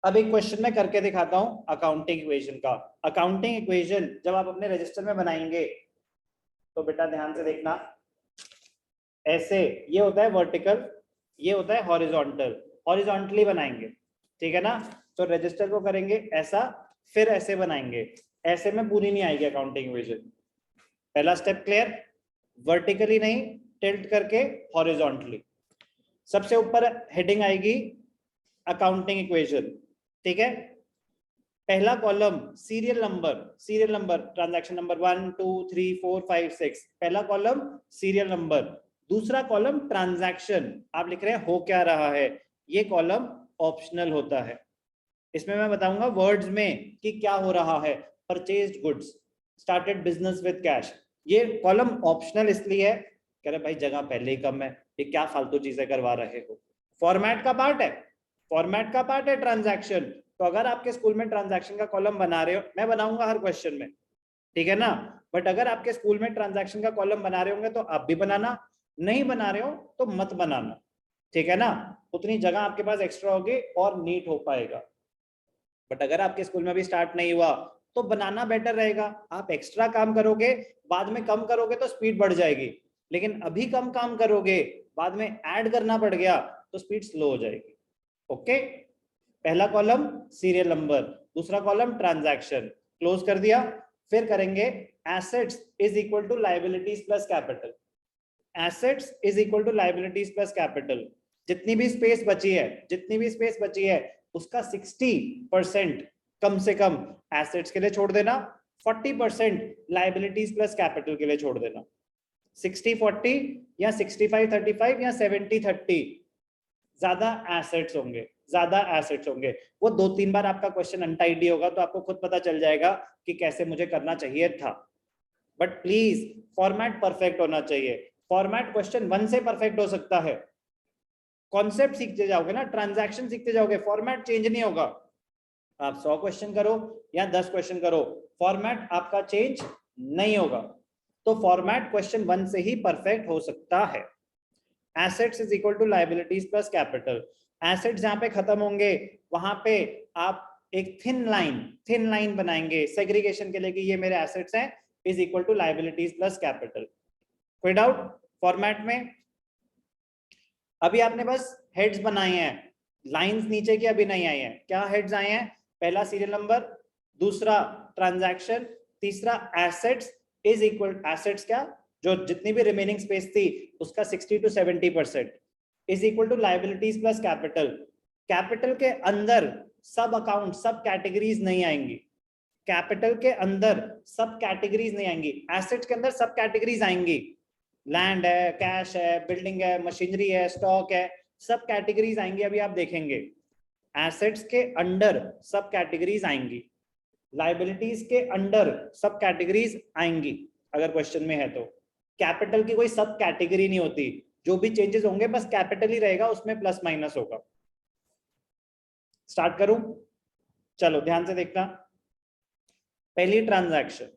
अब एक क्वेश्चन मैं करके दिखाता हूं अकाउंटिंग इक्वेशन का। अकाउंटिंग इक्वेशन जब आप अपने रजिस्टर में बनाएंगे तो बेटा ध्यान से देखना, ऐसे ये होता है वर्टिकल, ये होता है हॉरिजॉन्टल। हॉरिजॉन्टली बनाएंगे, ठीक है ना। तो रजिस्टर को करेंगे ऐसा, फिर ऐसे बनाएंगे। ऐसे में पूरी नहीं आएगी अकाउंटिंग इक्वेशन। पहला स्टेप क्लियर, वर्टिकली नहीं, टिल्ट करके हॉरिजॉन्टली। सबसे ऊपर हेडिंग आएगी अकाउंटिंग इक्वेशन, ठीक है। पहला column serial number transaction number 1 2 3 4 5 6, पहला कॉलम सीरियल नंबर। दूसरा कॉलम ट्रांजैक्शन, आप लिख रहे हैं हो क्या रहा है, ये कॉलम ऑप्शनल होता है। इसमें मैं बताऊंगा वर्ड्स में कि क्या हो रहा है। Purchased goods, started business with cash, ये कॉलम ऑप्शनल इसलिए है, कह रहे भाई जगह पहले ही कम है, ये क्या फालतू चीजें करवा रहे हो। फॉर्मेट का पार्ट है, फॉर्मेट का पार्ट है ट्रांजैक्शन। तो अगर आपके स्कूल में ट्रांजैक्शन का कॉलम बना रहे हो, मैं बनाऊंगा हर क्वेश्चन में, ठीक है ना। बट अगर आपके स्कूल में ट्रांजैक्शन का कॉलम बना रहे होंगे तो आप भी बनाना, नहीं बना रहे हो तो मत बनाना, ठीक है ना। उतनी जगह आपके पास एक्स्ट्रा होगी और नीट हो पाएगा। बट अगर आपके स्कूल में भी स्टार्ट नहीं हुआ तो बनाना बेटर रहेगा। आप एक्स्ट्रा काम करोगे, बाद में कम करोगे तो स्पीड बढ़ जाएगी, लेकिन अभी कम काम करोगे, बाद में ऐड करना पड़ गया तो स्पीड स्लो हो जाएगी। ओके, पहला कॉलम सीरियल नंबर, दूसरा कॉलम ट्रांजैक्शन, क्लोज कर दिया। फिर करेंगे assets is equal to liabilities plus capital. Assets is equal to liabilities plus capital. जितनी भी स्पेस बची है उसका 60% कम से कम एसेट्स के लिए छोड़ देना, 40% लायबिलिटीज प्लस कैपिटल के लिए छोड़ देना। 60-40 या 65-35 या 70-30, ज्यादा एसेट्स होंगे। वो 2-3 बार आपका क्वेश्चन अनटाइडी होगा तो आपको खुद पता चल जाएगा कि कैसे मुझे करना चाहिए था। बट प्लीज फॉर्मेट परफेक्ट होना चाहिए। फॉर्मेट क्वेश्चन 1 से परफेक्ट हो सकता है, कॉन्सेप्ट सीखते जाओगे ना, ट्रांजैक्शन सीखते जाओगे, फॉर्मेट चेंज नहीं होगा। आप 100 क्वेश्चन करो या 10 क्वेश्चन करो, फॉर्मेट आपका चेंज नहीं होगा। तो फॉर्मेट क्वेश्चन 1 से ही परफेक्ट हो सकता है। Assets is equal to liabilities plus capital. Assets जहां पे खत्म होंगे वहां पे आप एक थिन लाइन बनाएंगे सेग्रीगेशन के लिए कि ये मेरे एसेट्स हैं, is equal to liabilities plus capital. कोई डाउट फॉर्मेट में? अभी आपने बस हेड्स बनाए हैं, लाइंस नीचे की अभी नहीं आई हैं। क्या हेड्स आए हैं? पहला सीरियल नंबर, दूसरा ट्रांजैक्शन, तीसरा एसेट्स इज इक्वल, एसेट्स क्या, जो जितनी भी रिमेनिंग स्पेस थी उसका 60 to 70% is equal to liabilities plus capital. Capital के अंदर सब अकाउंट सब कैटेगरीज नहीं आएंगी, कैपिटल के अंदर सब कैटेगरीज नहीं आएंगी, एसेट्स के अंदर सब कैटेगरीज आएंगी। लैंड है, कैश है, बिल्डिंग है, मशीनरी है, स्टॉक है, सब कैटेगरीज आएंगी, अभी आप देखेंगे। एसेट्स के अंडर सब कैटेगरीज आएंगी, लायबिलिटीज के अंडर सब कैटेगरीज आएंगी अगर क्वेश्चन में है तो। कैपिटल की कोई सब कैटेगरी नहीं होती, जो भी चेंजेस होंगे बस कैपिटल ही रहेगा, उसमें प्लस माइनस होगा। स्टार्ट करूं? चलो ध्यान से देखना। पहली ट्रांजैक्शन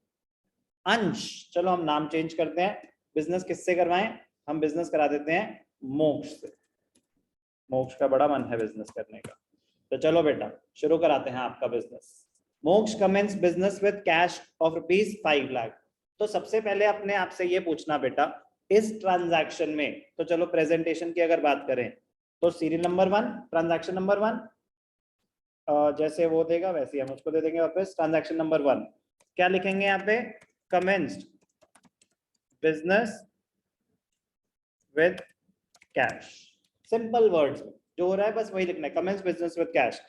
अंश, चलो हम नाम चेंज करते हैं। बिजनेस किससे करवाएं? हम बिजनेस करा देते हैं मोक्ष से। मोक्ष का बड़ा मन है बिजनेस करने का, तो चलो बेटा शुरू कराते हैं आपका business. Moksh commence business with cash of ₹5 lakh. तो सबसे पहले अपने आपसे ये पूछना बेटा, इस ट्रांजैक्शन में, तो चलो प्रेजेंटेशन की अगर बात करें तो सीरियल नंबर 1, ट्रांजैक्शन नंबर 1, जैसे वो देगा वैसे हम उसको दे देंगे वापस। ट्रांजैक्शन नंबर 1 क्या लिखेंगे यहाँ पे? Commenced business with cash. Simple words में जो हो रहा है बस वही लिखना है, कमेंस बिजनेस विद कैश।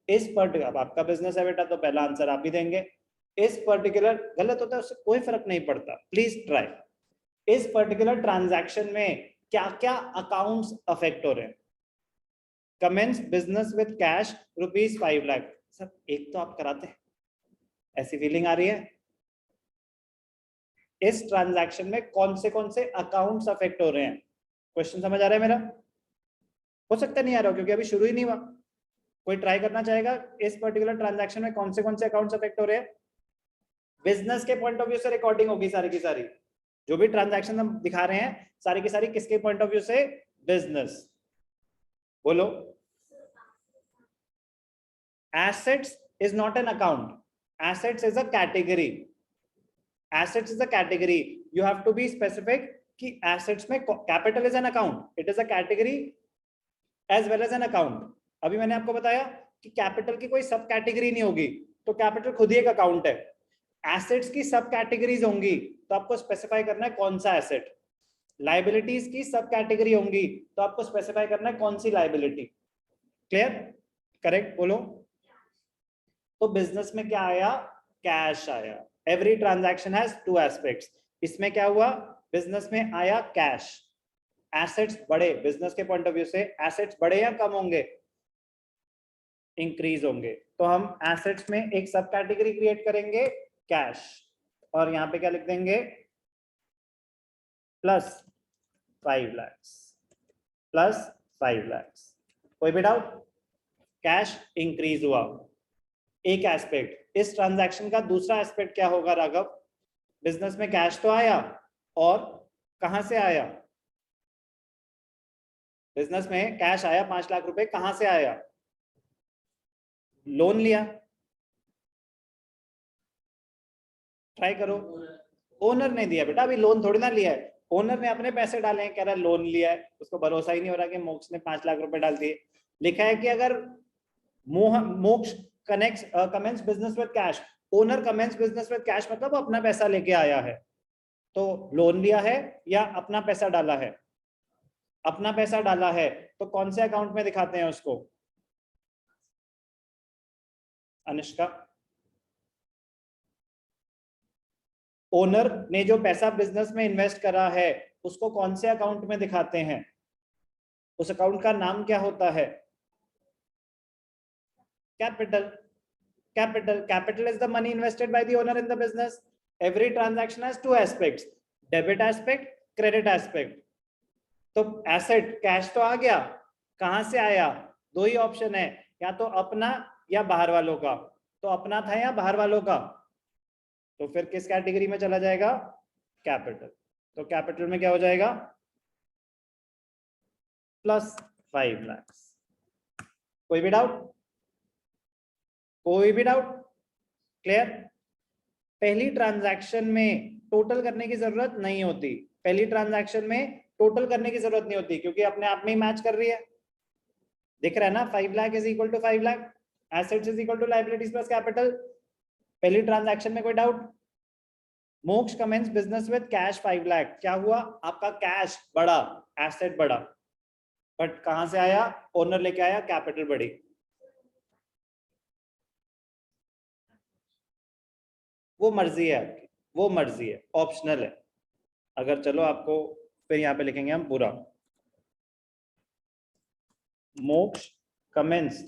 इस पर्टिकुलर, अब आपका बिजनेस है बेटा तो पहला आंसर आप ही देंगे। इस पर्टिकुलर, गलत होता है उससे कोई फर्क नहीं पड़ता, प्लीज ट्राई। इस पर्टिकुलर ट्रांजैक्शन में क्या क्या अकाउंट्स अफेक्ट हो रहे हैं? Commence business with cash ₹5 lakh. Sir एक तो आप कराते हैं, ऐसी फीलिंग आ रही है। इस ट्रांजैक्शन में कौन से अकाउंट्स अफेक्ट हो रहे हैं? क्वेश्चन समझ आ रहा है मेरा? हो सकता नहीं आ रहा हो क्योंकि अभी शुरू ही नहीं हुआ। कोई ट्राई करना चाहेगा? इस पर्टिकुलर ट्रांजैक्शन में कौन से अकाउंट्स अफेक्ट हो रहे हैं? बिजनेस के पॉइंट ऑफ व्यू से रिकॉर्डिंग होगी सारी की सारी, जो भी ट्रांजैक्शन हम दिखा रहे हैं सारी की सारी किसके पॉइंट ऑफ व्यू से? बिजनेस। बोलो। assets is not an account, assets is a category, assets is a category, you have to be specific कि assets में capital is an account, it is a category as well as an account. अभी मैंने आपको बताया कि capital की कोई सब कैटेगरी नहीं होगी, तो कैपिटल खुद ही एक अकाउंट है. एसेट्स की सब कैटेगरीज होंगी, तो आपको स्पेसिफाई करना है कौन सा एसेट. लाइबिलिटीज की सब कैटेगरी होंगी, तो आपको स्पेसिफाई करना है कौन सी लाइबिलिटी. क्लियर? करेक्ट बोलो. तो बिजनेस में क्या आया? कैश आया. Every transaction has two aspects. इसमें क्या हुआ? बिजनेस में आया कैश. एसेट्स बढ़े, बिजनेस के पॉइंट ऑफ व्यू से एसेट्स बढ़े या कम होंगे? इंक्रीज होंगे. तो हम एसेट्स में एक सब कैटेगरी क्रिएट करेंगे कैश, और यहां पे क्या लिख देंगे? Plus 5 lakh, plus 5 lakh. कोई भी डाउट? कैश इंक्रीज हुआ, एक एस्पेक्ट. इस ट्रांजैक्शन का दूसरा एस्पेक्ट क्या होगा राघव? बिजनेस में कैश तो आया, और कहां से आया? बिजनेस में कैश आया 5 लाख रुपए, कहां से आया? लोन लिया. ट्राई करो. ओनर ने दिया बेटा, अभी लोन थोड़ी ना लिया है. ओनर ने अपने पैसे डाले हैं, कह रहा है लोन लिया है. उसको भरोसा ही नहीं हो रहा कि मोक्ष ने 5 लाख रुपए डाल दिए. लिखा है कि अगर Moksh commence business with cash, owner commence business with cash, मतलब अपना पैसा लेके आया है. तो लोन लिया है या अपना पैसा डाला है? अपना पैसा डाला है. तो कौन से अकाउंट में दिखाते हैं उसको? अनुष्का, ओनर ने जो पैसा बिजनेस में इन्वेस्ट करा है उसको कौन से अकाउंट में दिखाते हैं? उस अकाउंट का नाम क्या होता है? Capital. Capital. Capital is the money invested bye the owner in the business. Every transaction has two aspects, debit aspect, credit aspect. तो एसेट कैश तो आ गया, कहां से आया? दो ही ऑप्शन है, या तो अपना या बाहर वालों का. तो अपना था या बाहर वालों का? तो फिर किस कैटेगरी में चला जाएगा? कैपिटल. तो कैपिटल में क्या हो जाएगा? प्लस 5 लाख. कोई भी डाउट? कोई भी डाउट? क्लियर? पहली ट्रांजैक्शन में टोटल करने की जरूरत नहीं होती. पहली ट्रांजैक्शन में टोटल करने की जरूरत नहीं होती, क्योंकि अपने आप में ही मैच कर रही है. दिख रहा है ना? 5 lakh is equal to 5 lakh, assets is equal to liabilities plus capital. पहली ट्रांजैक्शन में कोई doubt? Moksh commence business with cash 5 lakh. क्या हुआ? आपका कैश बढ़ा, एसेट बढ़ा, बट कहां से आया? ओनर लेके आया, कैपिटल बढ़ी. वो मर्जी है आपकी, वो मर्जी है, ऑप्शनल है. अगर चलो आपको फिर यहाँ पे लिखेंगे हम पूरा. मोक्ष commenced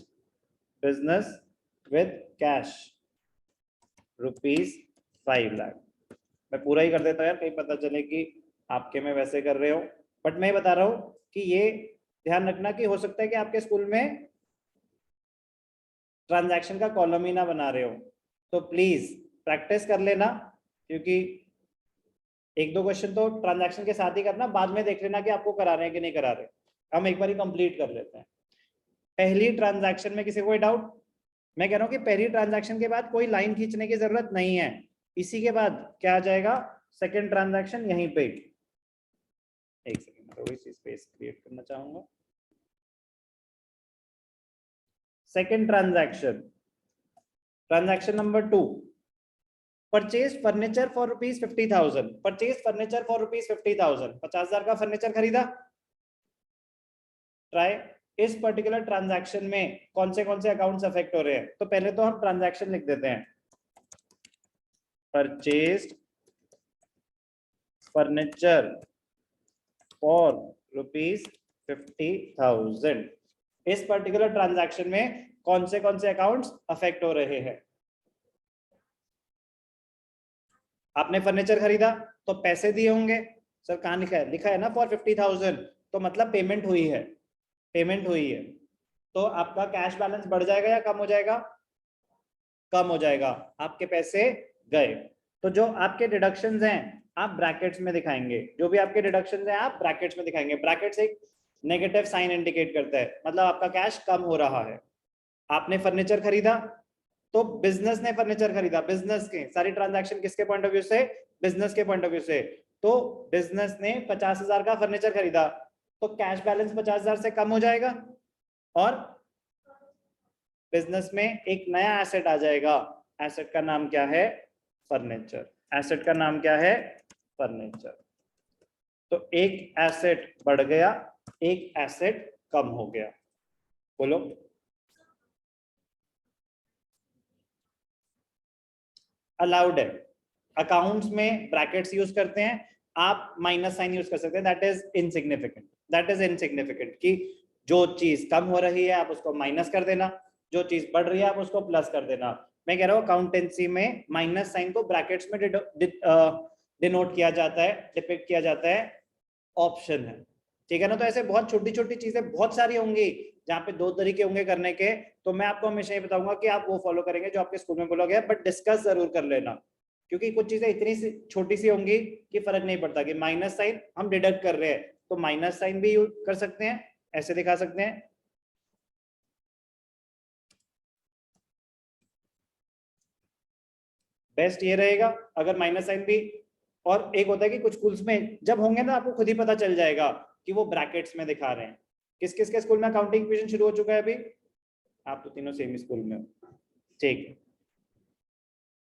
business with cash ₹5 lakh. मैं पूरा ही कर देता हूँ यार, कहीं पता चले कि आपके में वैसे कर रहे हो. बट मैं बता रहा हूँ कि ये ध्यान रखना कि हो सकता है कि आपके स्कूल में ट्रांजैक्शन का कॉलम ही ना बना रहे हो. तो प्लीज प्रैक्टिस कर लेना, क्योंकि एक दो क्वेश्चन तो ट्रांजैक्शन के साथ ही करना, बाद में देख लेना कि आपको करा रहे हैं कि नहीं करा रहे. हम एक बार ही कंप्लीट कर लेते हैं. पहली ट्रांजैक्शन में किसी को कोई डाउट? मैं कह रहा हूं कि पहली ट्रांजैक्शन के बाद कोई लाइन खींचने की जरूरत नहीं है. इसी के बाद क्या आ जाएगा? सेकंड ट्रांजैक्शन यहीं पे. एक सेकंड, थोड़ी सी स्पेस क्रिएट करना चाहूंगा. Second transaction, transaction number 2, purchase furniture for ₹50,000. Purchase furniture for ₹50,000. 50,000 का फर्नीचर खरीदा. ट्राई. इस पर्टिकुलर ट्रांजैक्शन में कौन से अकाउंट्स अफेक्ट हो रहे हैं? तो पहले तो हम ट्रांजैक्शन लिख देते हैं. Purchased furniture for ₹50,000. इस पर्टिकुलर ट्रांजैक्शन में कौन से अकाउंट्स अफेक्ट हो रहे हैं? आपने फर्नीचर खरीदा तो पैसे दिए होंगे. सर कहां लिखा है? लिखा है ना फॉर 50,000, तो मतलब पेमेंट हुई है. पेमेंट हुई है, तो आपका कैश बैलेंस बढ़ जाएगा या कम हो जाएगा? कम हो जाएगा. आपके पैसे गए. तो जो आपके डिडक्शंस हैं आप ब्रैकेट्स में दिखाएंगे. जो भी आपके डिडक्शंस हैं आप ब्रैकेट्स में दिखाएंगे. ब्रैकेट्स एक नेगेटिव साइन इंडिकेट करता है, मतलब आपका कैश कम हो रहा है. आपने फर्नीचर खरीदा तो बिजनेस ने फर्नीचर खरीदा, बिजनेस के सारी ट्रांजैक्शन किसके पॉइंट ऑफ व्यू से, बिजनेस के पॉइंट ऑफ व्यू से। तो बिजनेस ने 50,000 का फर्नीचर खरीदा तो कैश बैलेंस 50,000 से कम हो जाएगा और बिजनेस में एक नया एसेट आ जाएगा। एसेट का नाम क्या है, फर्नीचर। एसेट का नाम क्या है, फर्नीचर। तो एक एसेट बढ़ गया, एक एसेट कम हो गया। बोलो अलाउड है। अकाउंट्स में ब्रैकेट्स यूज करते हैं, आप माइनस साइन यूज कर सकते हैं, that is insignificant. That is insignificant कि जो चीज कम हो रही है आप उसको माइनस कर देना, जो चीज बढ़ रही है आप उसको प्लस कर देना। मैं कह रहा हूँ अकाउंटेंसी में माइनस साइन को ब्रैकेट्स में डिनोट किया जाता है, डिपिक्ट किया जाता है, ऑप्शन है, ठीक है ना। तो ऐसे बहुत छोटी छोटी चीजें बहुत सारी होंगी जहाँ पे दो तरीके होंगे करने के। तो मैं आपको हमेशा ये बताऊंगा कि आप वो फॉलो करेंगे जो आपके स्कूल में बोला गया, बट डिस्कस जरूर कर लेना, क्योंकि कुछ चीजें इतनी छोटी सी होंगी कि फर्क नहीं पड़ता कि माइनस साइन हम डिडक्ट कर रहे हैं, तो माइनस साइन भी यूज कर सकते हैं, ऐसे दिखा सकते हैं। बेस्ट ये रहेगा अगर माइनस साइन भी। और एक होता है कि कुछ स्कूल्स में जब होंगे ना आपको खुद ही पता चल जाएगा कि वो ब्रैकेट्स में दिखा रहे हैं। किस किस के स्कूल में अकाउंटिंग इक्वेशन शुरू हो चुका है अभी, आप तो तीनों सेम स्कूल में हो, ठीक।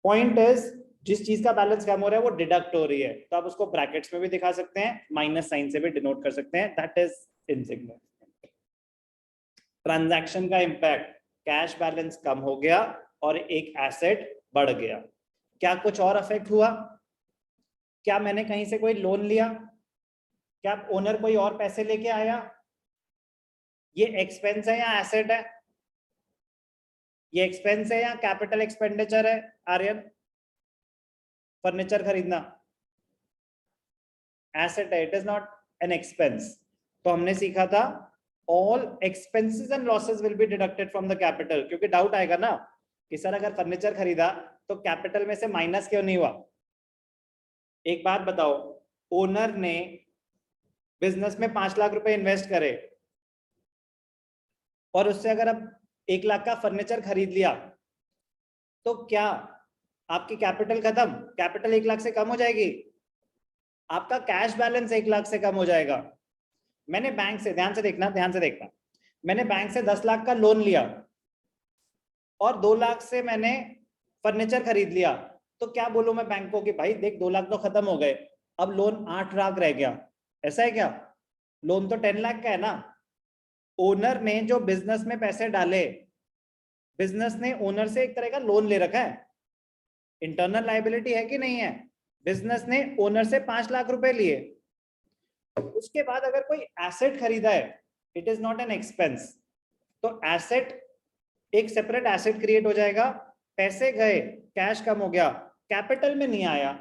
पॉइंट इज जिस चीज का बैलेंस कम हो रहा है वो डिडक्ट हो रही है, तो आप उसको ब्रैकेट्स में भी दिखा सकते हैं, माइनस साइन से भी डिनोट कर सकते हैं, दैट इज इनसिग्निफिकेंट। ट्रांजैक्शन का इंपैक्ट, कैश बैलेंस कम हो गया और एक एसेट बढ़ गया। क्या कुछ और अफेक्ट हुआ, क्या मैंने कहीं से कोई लोन लिया, क्या ओनर कोई और पैसे लेके आया, ये एक्सपेंस है या एसेट है, ये एक्सपेंस है या कैपिटल एक्सपेंडिचर है। आर्यन, फर्नीचर खरीदना एसेट है, it is not an expense. तो हमने सीखा था all expenses and losses will be deducted from the capital, क्योंकि डाउट आएगा ना कि सर अगर फर्नीचर खरीदा तो कैपिटल में से माइनस क्यों नहीं हुआ। एक बात बताओ, ओनर ने बिजनेस में 5 लाख रुपए इन्वेस्ट करे और उससे अगर अब 1 लाख का फर्नीचर खरीद लिया तो क्या आपकी कैपिटल खत्म, कैपिटल 1 लाख से कम हो जाएगी, आपका कैश बैलेंस 1 लाख से कम हो जाएगा। मैंने बैंक से, ध्यान से देखना, ध्यान से देखना, मैंने बैंक से 10 लाख का लोन लिया और 2 लाख से मैंने फर्नीचर खरीद लिया, तो क्या बोलूं मैं बैंक को कि भाई देख 2 लाख तो खत्म हो गए, अब लोन 8 लाख रह गया। ऐसा है क्या, लोन तो 10 लाख का है ना। ओनर ने जो बिजनेस में पैसे डाले, बिजनेस ने ओनर से एक तरह का लोन ले रखा है, इंटरनल लायबिलिटी है कि नहीं है। बिजनेस ने ओनर से 5 लाख रुपए लिए, उसके बाद अगर कोई एसेट खरीदा है, it is not an expense, तो एसेट एक सेपरेट एसेट क्रिएट हो जाएगा। पैसे गए, कैश कम हो गया, कैपिटल में नहीं आया।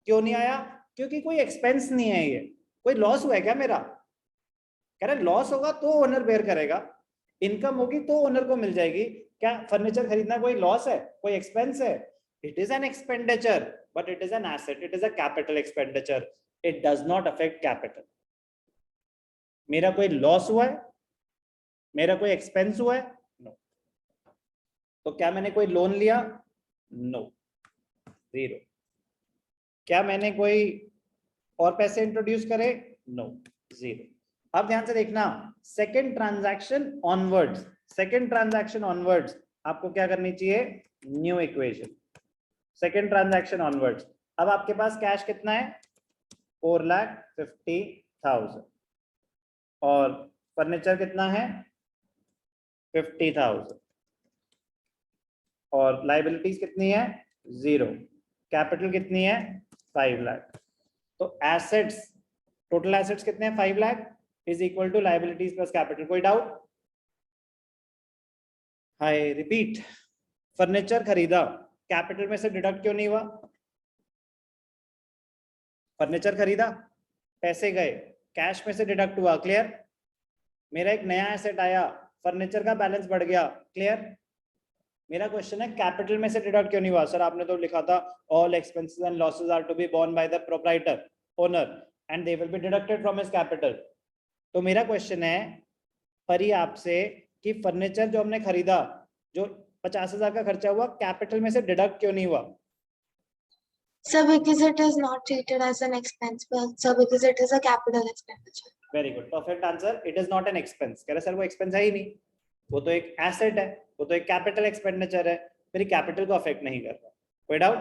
क्यों नहीं आया, क्योंकि कोई एक्सपेंस नहीं है, ये कोई लॉस हुआ है क्या मेरा, कह रहे लॉस होगा तो ओनर बेयर करेगा, इनकम होगी तो ओनर को मिल जाएगी। क्या फर्नीचर खरीदना कोई लॉस है, कोई एक्सपेंस है, it is an expenditure but it is an asset, it is a capital expenditure, it does not affect capital. मेरा कोई लॉस हुआ है, मेरा कोई एक्सपेंस हुआ है, नो। तो क्या मैंने कोई लोन लिया, नो, जीरो। क्या मैंने कोई और पैसे इंट्रोड्यूस करे, नो, जीरो। अब ध्यान से देखना, second transaction onwards, second transaction onwards आपको क्या करनी चाहिए, new equation, second transaction onwards. अब आपके पास कैश कितना है, 4,50,000 और फर्नीचर कितना है, 50,000 और लाइबिलिटीज कितनी है, 0, कैपिटल कितनी है, 5 लाख। तो एसेट्स, टोटल एसेट्स कितने हैं, 5 lakh is equal to liabilities plus capital. कोई डाउट, हाय रिपीट, फर्नीचर खरीदा, कैपिटल में से डिडक्ट क्यों नहीं हुआ, फर्नीचर खरीदा, पैसे गए, कैश में से डिडक्ट हुआ, क्लियर। मेरा एक नया एसेट आया, फर्नीचर का बैलेंस बढ़ गया, क्लियर। मेरा क्वेश्चन है कैपिटल में से डिडक्ट क्यों नहीं हुआ, सर आपने तो लिखा था all expenses and losses are to be borne by the proprietor owner and they will be deducted from his capital. तो मेरा क्वेश्चन है परी आपसे कि फर्नीचर जो हमने खरीदा जो 50,000 का खर्चा हुआ कैपिटल में से डिडक्ट क्यों नहीं हुआ? Sir, because it is not treated as an expense, but sir, because it is a capital expenditure. Very good, perfect answer. It is not an expense. कह रहे सर वो एक्सपेंस है ही नहीं, वो तो एक एसेट है, वो तो एक कैपिटल एक्सपेंडिचर है, मेरी कैपिटल को अफेक्ट नहीं कर रहा। कोई doubt?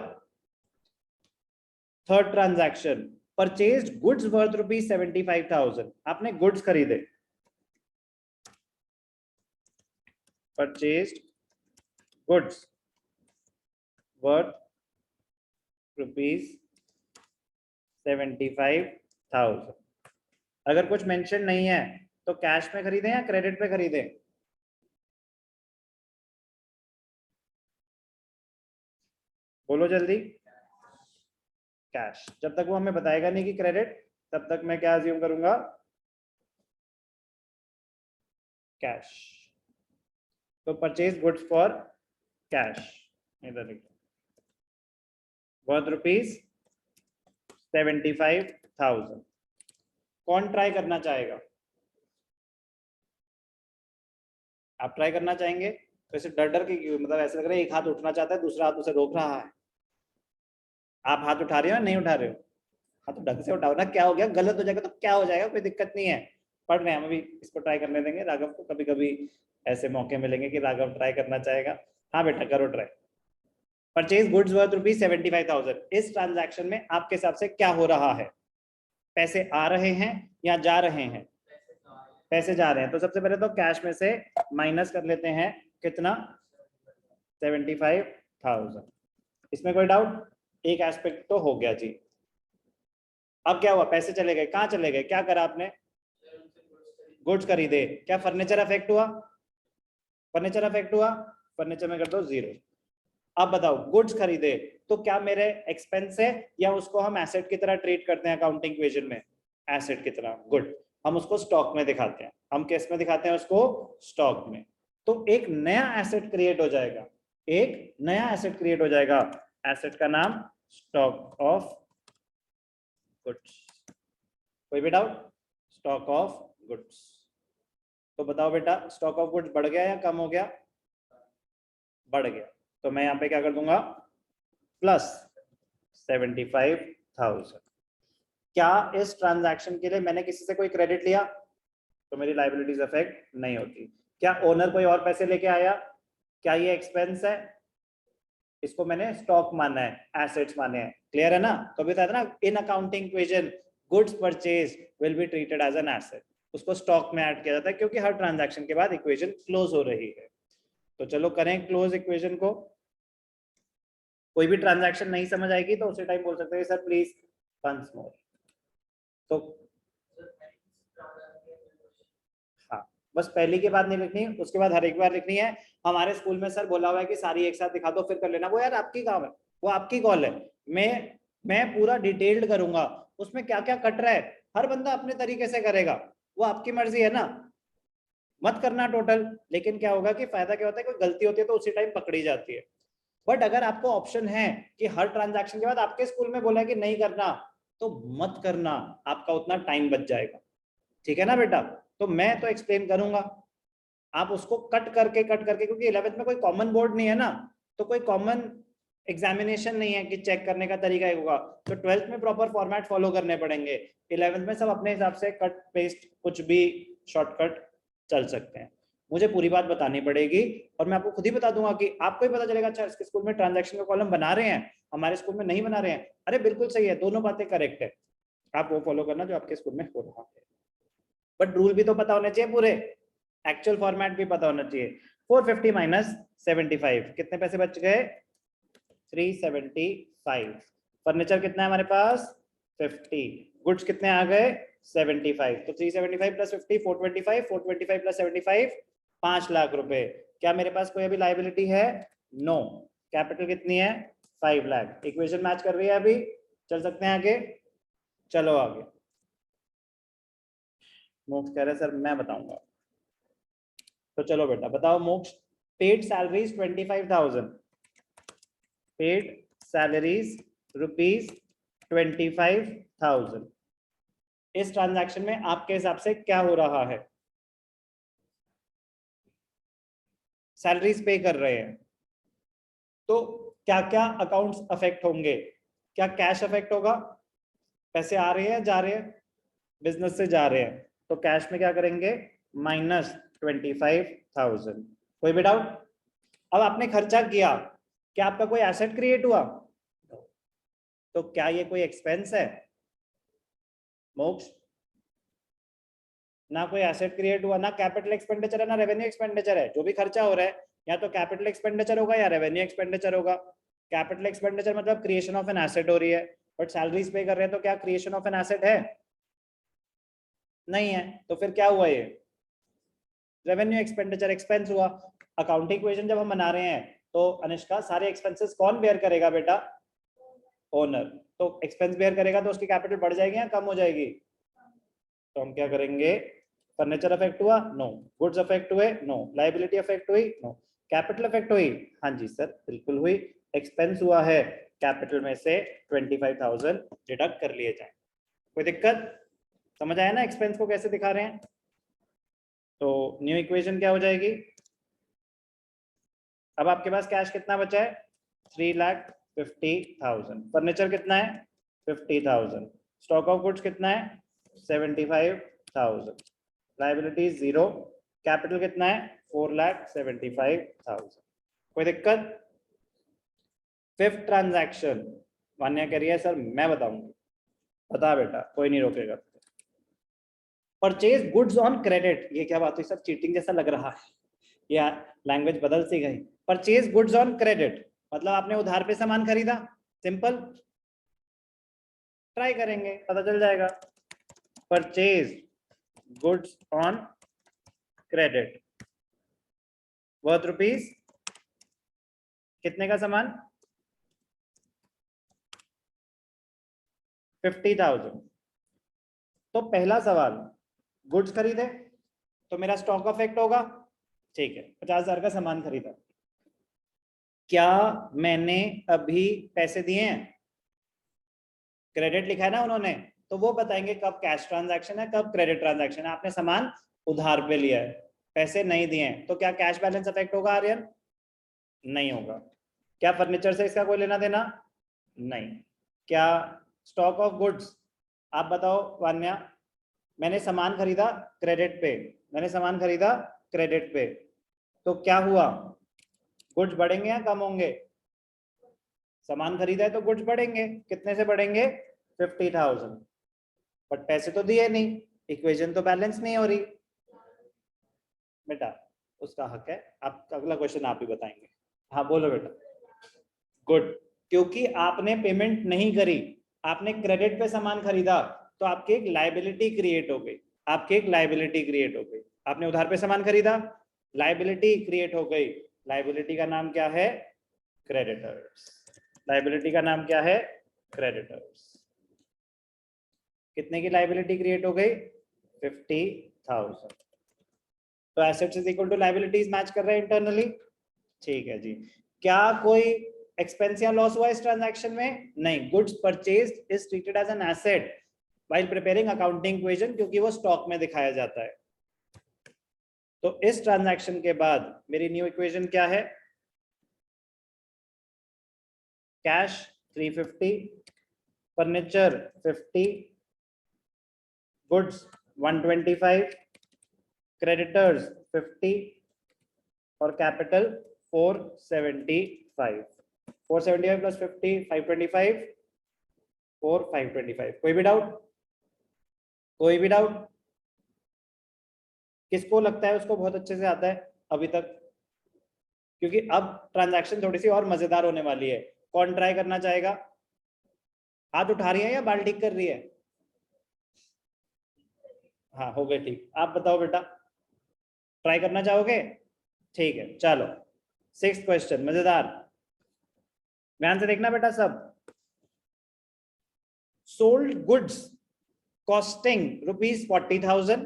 Third transaction, purchased goods worth ₹75,000। आपने गुड्स खरीदे, परचेज्ड गुड्स वर्थ ₹75,000। अगर कुछ मेंशन नहीं है तो कैश में खरीदें या क्रेडिट पे खरीदें? बोलो जल्दी। कैश। जब तक वो हमें बताएगा नहीं कि क्रेडिट, तब तक मैं क्या अज्यूम करूंगा? कैश। तो परचेज गुड्स फॉर कैश, इधर लिखो, वर्थ ₹75,000। कौन ट्राई करना चाहेगा? आप ट्राई करना चाहेंगे? तो ऐसे डर डर के क्यों? मतलब ऐसे लग रहा है एक हाथ उठना चाहता है, दूसरा हाथ उसे रोक रहा है। आप हाथ उठा रहे हो या नहीं उठा रहे हो? हाँ तो ढंग से उठाओ ना। क्या हो गया? गलत हो जाएगा तो क्या हो जाएगा? कोई दिक्कत नहीं है, पढ़ रहे हैं हम अभी, इसको ट्राई करने देंगे राघव को। कभी कभी ऐसे मौके मिलेंगे कि राघव ट्राई करना चाहेगा। हाँ बेटा करो ट्राई। Purchase goods worth ₹75,000। इस ट्रांजैक्शन में आपके हिसाब से क्या हो रहा है? पैसे आ रहे हैं या जा रहे हैं? पैसे जा रहे हैं। तो सबसे पहले तो कैश में से माइनस कर लेते हैं, कितना? 75,000। इसमें कोई डाउट? एक एस्पेक्ट तो हो गया जी। अब क्या हुआ? पैसे चले गए, कहाँ चले गए? क्या करा आपने? गुड्स खरीदे। क्या फर्नीचर अफेक्ट हुआ? फर्नीचर अफेक्ट हुआ? फर्नीचर में कर दो 0। अब बताओ, गुड्स खरीदे तो क्या मेरे एक्सपेंस है या उसको हम एसेट की तरह ट्रीट करते हैं अकाउंटिंग इक्वेशन में? एसेट की तरह। गुड। हम उसको स्टॉक में दिखाते हैं। हम किस में दिखाते हैं उसको? स्टॉक में। तो एक नया एसेट क्रिएट हो जाएगा, एक नया एसेट क्रिएट हो जाएगा। एसेट का नाम स्टॉक ऑफ गुड्स। कोई भी डाउट? Stock of goods. तो बताओ बेटा, स्टॉक ऑफ गुड्स बढ़ गया या कम हो गया? बढ़ गया। तो मैं यहाँ पे क्या कर दूंगा? प्लस 75,000। क्या इस ट्रांजैक्शन के लिए मैंने किसी से कोई क्रेडिट लिया? तो मेरी लायबिलिटीज अफेक्ट नहीं होती। क्या ओनर कोई और पैसे लेके आया? क्या ये एक्सपेंस है? इसको मैंने स्टॉक माना है, एसेट्स माने हैं। क्लियर है ना? तो अभी बताया था ना, in accounting equation goods purchase will be treated as an asset. उसको स्टॉक में ऐड किया जाता है क्योंकि हर ट्रांजैक्शन के बाद इक्वेशन क्लोज हो रही है। तो चलो करें क्लोज इक्वेशन को। कोई भी ट्रांजैक्शन नहीं समझ आएगी तो उसी टाइम बोल सकते हैं सर प्लीज वंस मोर। तो हाँ, बस पहली के बाद नहीं लिखनी, उसके बाद हर एक बार लिखनी है। हमारे स्कूल में सर बोला हुआ है कि सारी एक साथ दिखा दो फिर कर लेना। वो यार आपकी काम है, वो आपकी कॉल है। मैं पूरा डिटेल्ड करूंगा, उसमें क्या क्या कट रहा है हर बंदा अपने तरीके से करेगा, वो आपकी मर्जी है ना। मत करना टोटल। लेकिन क्या होगा कि फायदा क्या होता है, कोई गलती होती है तो उसी टाइम पकड़ी जाती है। बट अगर आपको ऑप्शन है कि हर ट्रांजैक्शन के बाद आपके स्कूल में बोला है कि नहीं करना, तो मत करना, आपका उतना टाइम बच जाएगा। ठीक है ना बेटा? तो मैं तो एक्सप्लेन करूंगा, आप उसको कट करके क्योंकि 11th में कोई कॉमन बोर्ड नहीं है ना, तो कोई कॉमन एग्जामिनेशन नहीं है कि चेक करने का तरीका ही होगा। तो 12th में प्रॉपर फॉर्मेट फॉलो करने पड़ेंगे। 11th में सब अपने हिसाब से कट पेस्ट कुछ भी शॉर्टकट चल सकते हैं। मुझे पूरी बात बतानी पड़ेगी और मैं आपको खुद ही बता दूंगा कि आपको ही पता चलेगा अच्छा इसके स्कूल में ट्रांजैक्शन का कॉलम बना रहे हैं, हमारे स्कूल में नहीं बना रहे हैं। अरे बिल्कुल सही है, दोनों बातें करेक्ट है। आप वो फॉलो करना जो आपके स्कूल में हो रहा है। बट रूल भी तो पता होने चाहिए पूरे, एक्चुअल फॉर्मेट भी पता होना चाहिए। 450 माइनस 75 कितने पैसे बच गए? 375। फर्नीचर कितना है हमारे पास? 50। गुड्स कितने आ गए? 75। तो 375 प्लस 50 425, 425 प्लस 75 5 लाख रुपए। क्या मेरे पास कोई अभी लाइबिलिटी है? नो। कैपिटल कितनी है? 5 लाख। इक्वेशन मैच कर रही है अभी? चल सकते हैं आगे? चलो आगे। मोक्ष कह रहे सर मैं बताऊंगा। तो चलो बेटा बताओ मोक्ष। Paid salaries 25,000, paid salaries ₹25,000। इस ट्रांजैक्शन में आपके हिसाब से क्या हो रहा है? सैलरीज पे कर रहे हैं, तो क्या क्या अकाउंट्स अफेक्ट होंगे? क्या कैश अफेक्ट होगा? पैसे आ रहे हैं जा रहे हैं, बिजनेस से जा रहे हैं, तो कैश में क्या करेंगे? -25,000। कोई भी डाउट? अब आपने खर्चा किया, क्या आपका कोई एसेट क्रिएट हुआ? तो क्या ये कोई एक्सपेंस है? मोक्ष, ना कोई एसेट क्रिएट हुआ, ना कैपिटल एक्सपेंडिचर है, ना रेवेन्यू एक्सपेंडिचर है। जो भी खर्चा हो रहा है या तो कैपिटल एक्सपेंडिचर होगा या रेवेन्यू एक्सपेंडिचर होगा। कैपिटल एक्सपेंडिचर मतलब क्रिएशन ऑफ एन एसेट हो रही है, बट सैलरीज पे कर रहे हैं तो क्या क्रिएशन ऑफ एन एसेट है? नहीं है। तो फिर क्या हुआ? ये रेवेन्यू एक्सपेंडिचर एक्सपेंस हुआ। अकाउंटिंग इक्वेशन जब हम बना रहे हैं तो अनुष्का सारे एक्सपेंसेस कौन बेयर करेगा बेटा? ओनर। तो एक्सपेंस बेयर करेगा तो उसकी कैपिटल बढ़ जाएगी या कम हो जाएगी? तो हम क्या करेंगे? फर्नीचर अफेक्ट हुआ? नो। गुड्स अफेक्ट हुए? नो। लायबिलिटी अफेक्ट हुई? नो। कैपिटल अफेक्ट हुई? हाँ जी सर बिल्कुल हुई। एक्सपेंस हुआ है, कैपिटल में से 25,000 डिडक्ट कर लिए जाए। कोई दिक्कत? समझ आया ना एक्सपेंस को कैसे दिखा रहे हैं? तो न्यू इक्वेशन क्या हो जाएगी? अब आपके पास कैश कितना बचा है? 3,50,000। फर्नीचर कितना है? 50,000। स्टॉक ऑफ गुड्स कितना है? 75,000। लायबिलिटी 0। कैपिटल कितना है? 4,75,000। कोई दिक्कत? फिफ्थ ट्रांजैक्शन मान्य कह रही है सर मैं बताऊंगी। बता बेटा, कोई नहीं रोकेगा। Purchase goods on credit. ये क्या बात हुई सर, चीटिंग जैसा लग रहा है, या लैंग्वेज बदल सी गई। परचेज गुड्स ऑन क्रेडिट मतलब आपने उधार पे सामान खरीदा। सिंपल, ट्राई करेंगे पता चल जाएगा। Purchase goods on credit worth rupees कितने का सामान? 50,000। तो पहला सवाल, गुड्स खरीदे तो मेरा स्टॉक अफेक्ट होगा। ठीक है, 50,000 का सामान खरीदा, क्या मैंने अभी पैसे दिए हैं? क्रेडिट लिखा है ना उन्होंने, तो वो बताएंगे कब कैश ट्रांजैक्शन है कब क्रेडिट ट्रांजैक्शन है। आपने सामान उधार पे लिया है, पैसे नहीं दिए हैं, तो क्या कैश बैलेंस अफेक्ट होगा आर्यन? नहीं होगा। क्या फर्नीचर से इसका कोई लेना देना? नहीं। क्या स्टॉक ऑफ गुड्स? आप बताओ वान्या। मैंने सामान खरीदा क्रेडिट पे, मैंने सामान खरीदा क्रेडिट पे, तो क्या हुआ? गुड्स बढ़ेंगे या कम होंगे? सामान खरीदा है तो गुड्स बढ़ेंगे। कितने से बढ़ेंगे? 50,000। बट पैसे तो दिए नहीं, इक्वेशन तो बैलेंस नहीं हो रही। बेटा उसका हक है, आप अगला क्वेश्चन आप ही बताएंगे। हाँ बोलो बेटा। गुड, क्योंकि आपने पेमेंट नहीं करी, आपने क्रेडिट पे सामान खरीदा, तो आपकी एक लायबिलिटी क्रिएट हो गई। आपकी एक लायबिलिटी क्रिएट हो गई। आपने उधार पे सामान खरीदा, लायबिलिटी क्रिएट हो गई। लायबिलिटी का नाम क्या है? क्रेडिटर्स। लायबिलिटी का नाम क्या है? क्रेडिटर्स। कितने की लायबिलिटी क्रिएट हो गई? 50,000। तो assets is equal to liabilities match कर रहे हैं इंटरनली। ठीक है जी। क्या कोई एक्सपेंस या लॉस हुआ इस ट्रांजैक्शन में? नहीं। Goods purchased is treated as an asset while preparing accounting equation, क्योंकि वो स्टॉक में दिखाया जाता है। तो इस ट्रांजैक्शन के बाद मेरी न्यू इक्वेशन क्या है? कैश 350, फर्नीचर 50, गुड्स 125, क्रेडिटर्स 50 और कैपिटल 475। 475 प्लस 50 525, 525। कोई भी डाउट? कोई भी डाउट? किसको लगता है उसको बहुत अच्छे से आता है अभी तक? क्योंकि अब ट्रांजैक्शन थोड़ी सी और मजेदार होने वाली है। कौन ट्राई करना चाहेगा? हाथ उठा रही है या बाल ठीक कर रही है? हाँ हो गए ठीक। आप बताओ बेटा, ट्राई करना चाहोगे? ठीक है चलो। 6th क्वेश्चन मजेदार, ध्यान से देखना बेटा सब। Sold goods costing ₹40,000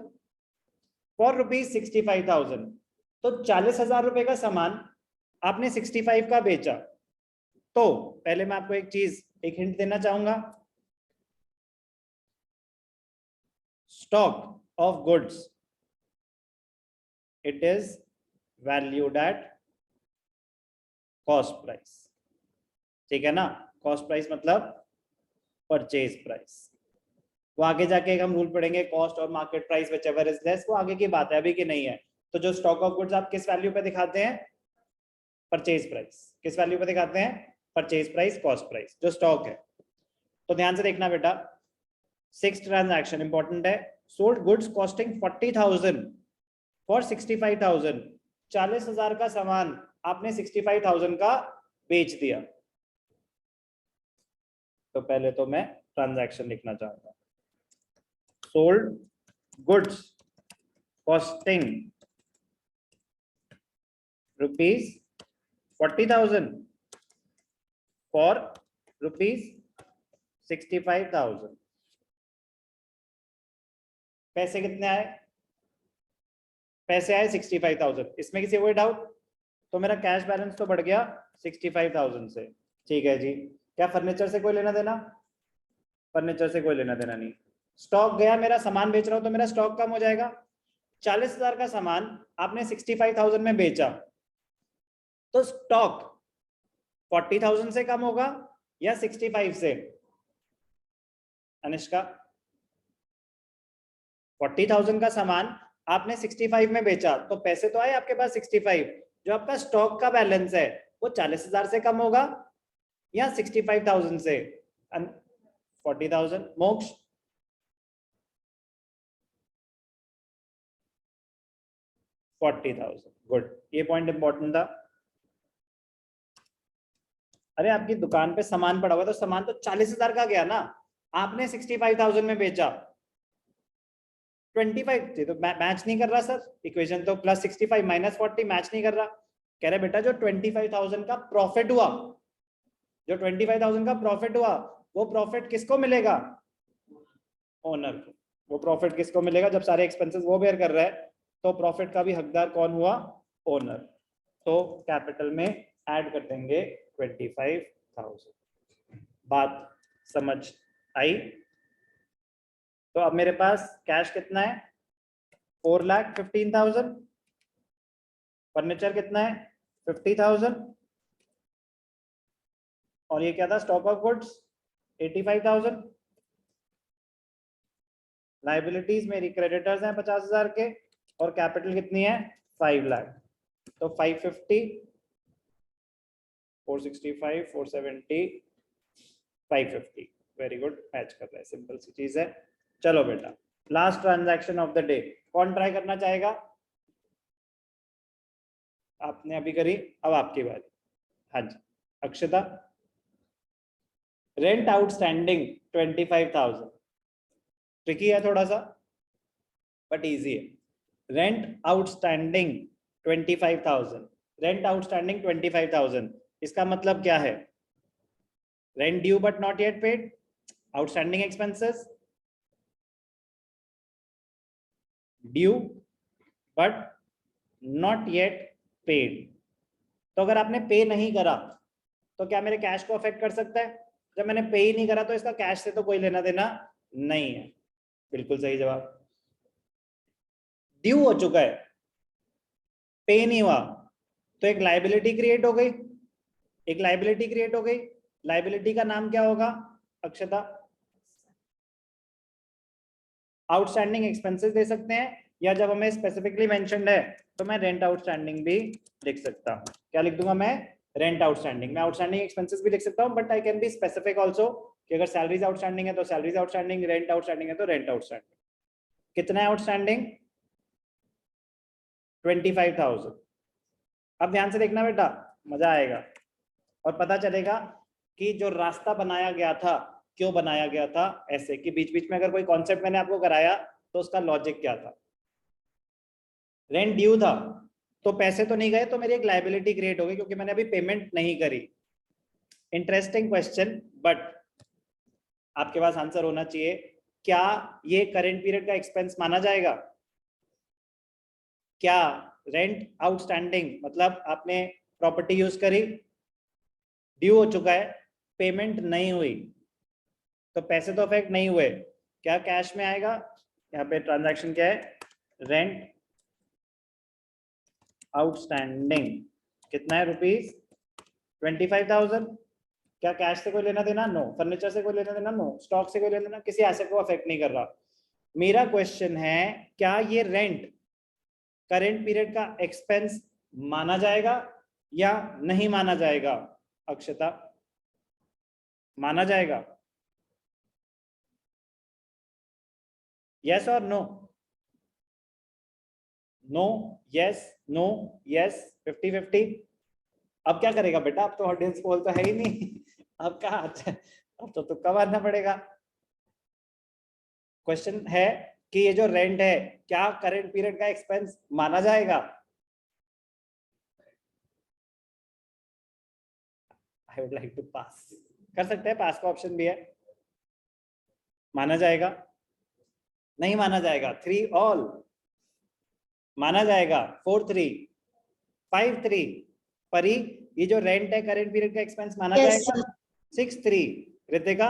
for ₹65,000। तो 40,000 रुपए का सामान आपने 65 का बेचा। तो पहले मैं आपको एक चीज, एक हिंट देना चाहूंगा। Stock of goods, it is valued at cost price, ठीक है ना। कॉस्ट प्राइस मतलब परचेज प्राइस। वो आगे जाके हम रूल पढ़ेंगे, कॉस्ट और market price whichever is less, वो आगे की बात है, अभी की नहीं है। तो जो स्टॉक ऑफ गुड्स आप किस वैल्यू पे दिखाते हैं, परचेज प्राइस। किस वैल्यू पे दिखाते हैं, परचेज प्राइस, कॉस्ट प्राइस, जो स्टॉक है। तो ध्यान से देखना बेटा, 6th ट्रांजैक्शन इंपॉर्टेंट है। सोल्ड गुड्स कॉस्टिंग 40,000 फॉर 65,000, 40,000 का सामान आपने 65,000 का बेच दिया। तो पहले तो मैं ट्रांजैक्शन लिखना चाहूंगा, sold goods costing rupees 40,000 for rupees 65,000। पैसे कितने आए, पैसे आए 65,000। इसमें किसी कोई डाउट? तो मेरा कैश बैलेंस तो बढ़ गया 65,000 से, ठीक है जी। क्या फर्नीचर से कोई लेना देना, फर्नीचर से कोई लेना देना नहीं। स्टॉक गया, मेरा सामान बेच रहा हूं तो मेरा स्टॉक कम हो जाएगा। 40,000 का सामान आपने 65,000 में बेचा, तो स्टॉक 40,000 से कम होगा या 65 से? अनिष्का, 40,000 का सामान आपने 65 में बेचा, तो पैसे तो आए आपके पास 65, जो आपका स्टॉक का बैलेंस है वो 40,000 से कम होगा या 65,000 से? 40,000। मोक्ष, गुड, ये पॉइंट इंपॉर्टेंट था। अरे आपकी दुकान पे सामान पड़ा हुआ, तो सामान तो 40,000 का गया ना, आपने 65,000 में बेचा। 25 तो मैच नहीं कर रहा सर इक्वेशन, तो प्लस 65 माइनस 40 मैच नहीं कर रहा। कह रहे बेटा जो 25,000 का प्रॉफिट हुआ, जो 25,000 का प्रॉफिट हुआ, वो प्रॉफिट किसको मिलेगा, ओनर को। वो प्रॉफिट किसको मिलेगा, जब सारे एक्सपेंसेस वो बेयर कर रहा है, तो प्रॉफिट का भी हकदार कौन हुआ, ओनर। तो कैपिटल में ऐड कर देंगे 25,000। बात समझ आई? तो अब मेरे पास कैश कितना है, 4,15,000, फर्नीचर कितना है 50,000, और ये क्या था, स्टॉक ऑफ गुड्स 85,000। लाइबिलिटीज मेरी क्रेडिटर्स हैं 50,000 के, और कैपिटल कितनी है 5 लाख। तो 550, 465, 470, 550। वेरी गुड, मैच कर रहा है, सिंपल सी चीज है। चलो बेटा, last transaction of the day, कौन ट्राई करना चाहेगा? आपने अभी करी, अब आपकी बारी। हाँ जी, अक्षता। रेंट आउटस्टैंडिंग 25,000, ट्रिकी है थोड़ा सा बट इजी है। रेंट आउटस्टैंडिंग 25,000, रेंट आउटस्टैंडिंग 25,000, इसका मतलब क्या है, rent due but not yet paid, outstanding expenses, due but not yet paid. तो अगर आपने पे नहीं करा तो क्या मेरे कैश को अफेक्ट कर सकता है? जब मैंने पे ही नहीं करा तो इसका कैश से तो कोई लेना देना नहीं है। बिल्कुल सही जवाब। ड्यू हो चुका है, पे नहीं हुआ, तो एक लाइबिलिटी क्रिएट हो गई, एक लाइबिलिटी क्रिएट हो गई। लाइबिलिटी का नाम क्या होगा अक्षता? आउटस्टैंडिंग एक्सपेंसेस दे सकते हैं, या जब हमें स्पेसिफिकली मेंशन्ड है तो मैं रेंट आउटस्टैंडिंग भी लिख सकता हूं। क्या लिख दूंगा मैं? Rent outstanding. मैं आउटस्टैंडिंग एक्सपेंसेस भी लिख सकता हूं, but I can be specific also कि अगर सैलरीज आउटस्टैंडिंग है तो सैलरीज आउटस्टैंडिंग, रेंट आउटस्टैंडिंग है तो रेंट आउटस्टैंडिंग। कितना है आउटस्टैंडिंग? 25,000। अब ध्यान से देखना बेटा, मजा आएगा और पता चलेगा कि जो रास्ता बनाया गया था क्यों बनाया गया था, ऐसे कि बीच बीच में अगर कोई कॉन्सेप्ट मैंने आपको कराया तो उसका लॉजिक क्या था। रेंट ड्यू था तो पैसे तो नहीं गए, तो मेरी एक लाइबिलिटी क्रिएट हो गई क्योंकि मैंने अभी पेमेंट नहीं करी। इंटरेस्टिंग क्वेश्चन, बट आपके पास आंसर होना चाहिए। क्या ये करेंट पीरियड का एक्सपेंस माना जाएगा? क्या रेंट आउटस्टैंडिंग मतलब आपने प्रॉपर्टी यूज करी, ड्यू हो चुका है, पेमेंट नहीं हुई, तो पैसे तो अफेक्ट नहीं हुए, क्या कैश में आएगा? यहाँ पे ट्रांजैक्शन क्या है, रेंट आउटस्टैंडिंग कितना है रुपीज 25,000। क्या कैश से कोई लेना देना? नो। फर्नीचर से कोई लेना देना? नो। स्टॉक से कोई लेना देना? किसी एसेट को अफेक्ट नहीं कर रहा। मेरा क्वेश्चन है क्या ये रेंट करेंट पीरियड का एक्सपेंस माना जाएगा या नहीं माना जाएगा? अक्षता, माना जाएगा? यस और no? No, yes, no, yes, 50-50। अब क्या करेगा बेटा? अब तो ऑडियंस पोल तो है ही नहीं। अब क्या, अब तो तुक्का मारना पड़ेगा। क्वेश्चन है कि ये जो रेंट है क्या करंट पीरियड का एक्सपेंस माना जाएगा? आई वुड लाइक टू पास। कर सकते हैं, पास का ऑप्शन भी है। माना जाएगा? नहीं माना जाएगा। 3 ऑल। माना जाएगा। 4-3, 5-3। परी, ये जो रेंट है करंट पीरियड का एक्सपेंस माना Yes, जाएगा? sir. 6-3। Ritika?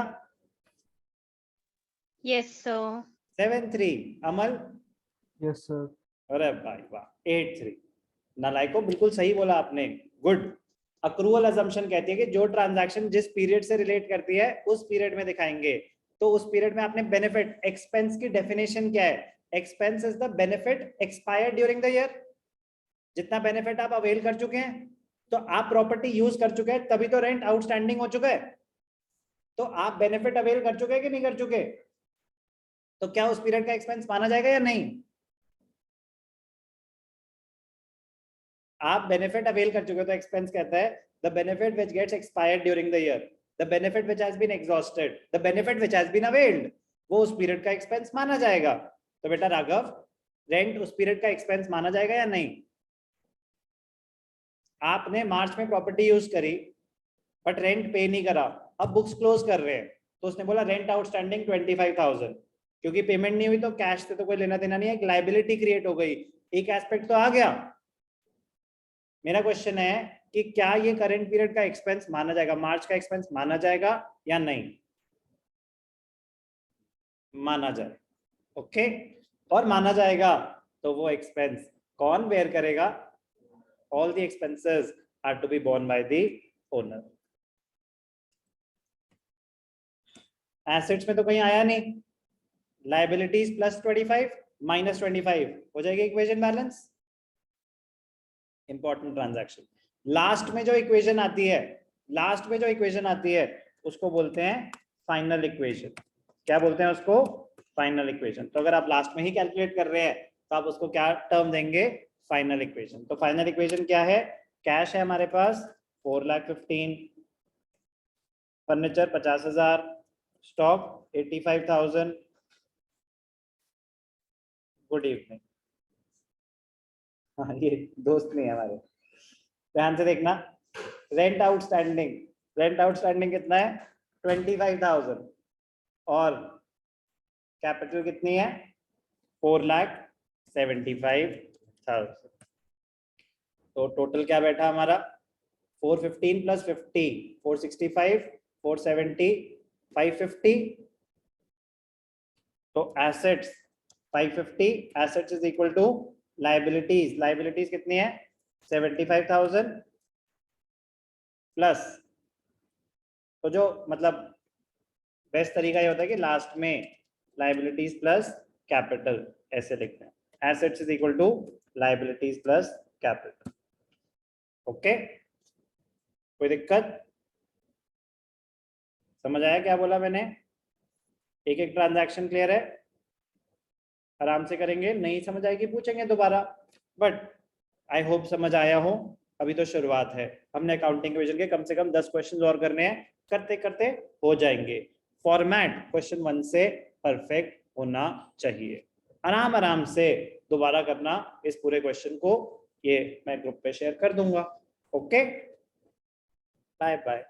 Yes, sir. 7-3। Amal? Yes sir. अरे भाई वाह, 8-3। नालायको, बिल्कुल सही बोला आपने, गुड। अक्रूवल अजम्पशन कहती है कि जो ट्रांजैक्शन जिस पीरियड से रिलेट करती है उस पीरियड में दिखाएंगे। तो उस पीरियड में आपने बेनिफिट, एक्सपेंस की डेफिनेशन क्या है? Expense is the benefit expired during the year. जितना बेनिफिट आप अवेल कर चुके हैं, तो आप प्रॉपर्टी यूज कर चुके हैं, तभी तो रेंट आउटस्टैंडिंग हो चुका है। तो आप बेनिफिट अवेल कर चुके हैं कि नहीं कर चुके? तो क्या उस पीरियड का एक्सपेंस माना जाएगा या नहीं? आप बेनिफिट अवेल कर चुके हो तो एक्सपेंस कहता है the benefit which gets expired during the year, the benefit which has been exhausted, the benefit which has been availed, वो उस पीरियड का एक्सपेंस माना जाएगा। तो बेटा राघव, रेंट उस पीरियड का एक्सपेंस माना जाएगा या नहीं? आपने मार्च में प्रॉपर्टी यूज करी बट रेंट पे नहीं करा, अब बुक्स क्लोज कर रहे हैं, तो उसने बोला रेंट आउटस्टैंडिंग 25,000। क्योंकि पेमेंट नहीं हुई तो कैश से तो कोई लेना देना नहीं है, एक लायबिलिटी क्रिएट हो गई, एक एस्पेक्ट तो आ गया। मेरा क्वेश्चन है कि क्या ये करंट पीरियड का एक्सपेंस माना जाएगा, मार्च का एक्सपेंस माना जाएगा या नहीं? माना जाए, ओके। और माना जाएगा तो वो एक्सपेंस कौन बेयर करेगा? All the expenses are to be borne by the owner. Assets में तो कहीं आया नहीं, लायबिलिटीज +25 -25 हो जाएगी equation balance. Important transaction. Last में जो इक्वेशन आती है, लास्ट में जो इक्वेशन आती है उसको बोलते हैं फाइनल इक्वेशन। क्या बोलते हैं उसको? Final equation. तो अगर आप लास्ट में ही कैलकुलेट कर रहे हैं तो आप उसको क्या टर्म देंगे? Final equation. तो फाइनल इक्वेशन क्या है? कैश है हमारे पास 4,15,000, फर्नीचर 50,000, स्टॉक 85,000। Good evening. हाँ, ये दोस्त नहीं है हमारे, ध्यान से देखना। रेंट आउटस्टैंडिंग, रेंट आउटस्टैंडिंग कितना है? 25,000। और कैपिटल कितनी है? 4,75,000। तो टोटल क्या बैठा हमारा? 415 + 50, 465, 470, 550। तो assets 550, assets is equal to liabilities, liabilities कितनी है? 75,000 प्लस, तो जो मतलब बेस्ट तरीका ये होता है कि लास्ट में लायबिलिटीज प्लस कैपिटल ऐसे लिखते हैं, assets is equal to liabilities plus capital. Okay, कोई दिक्कत? समझ आया क्या बोला मैंने? एक एक ट्रांजैक्शन क्लियर है? आराम से करेंगे, नहीं समझ आएगी पूछेंगे दोबारा, बट आई होप समझ आया हो। अभी तो शुरुआत है, हमने अकाउंटिंग इक्वेशन के कम से कम 10 क्वेश्चन और करने हैं, करते करते हो जाएंगे। फॉर्मेट क्वेश्चन 1 से परफेक्ट होना चाहिए। आराम आराम से दोबारा करना इस पूरे क्वेश्चन को, ये मैं ग्रुप पे शेयर कर दूंगा। Okay, bye bye.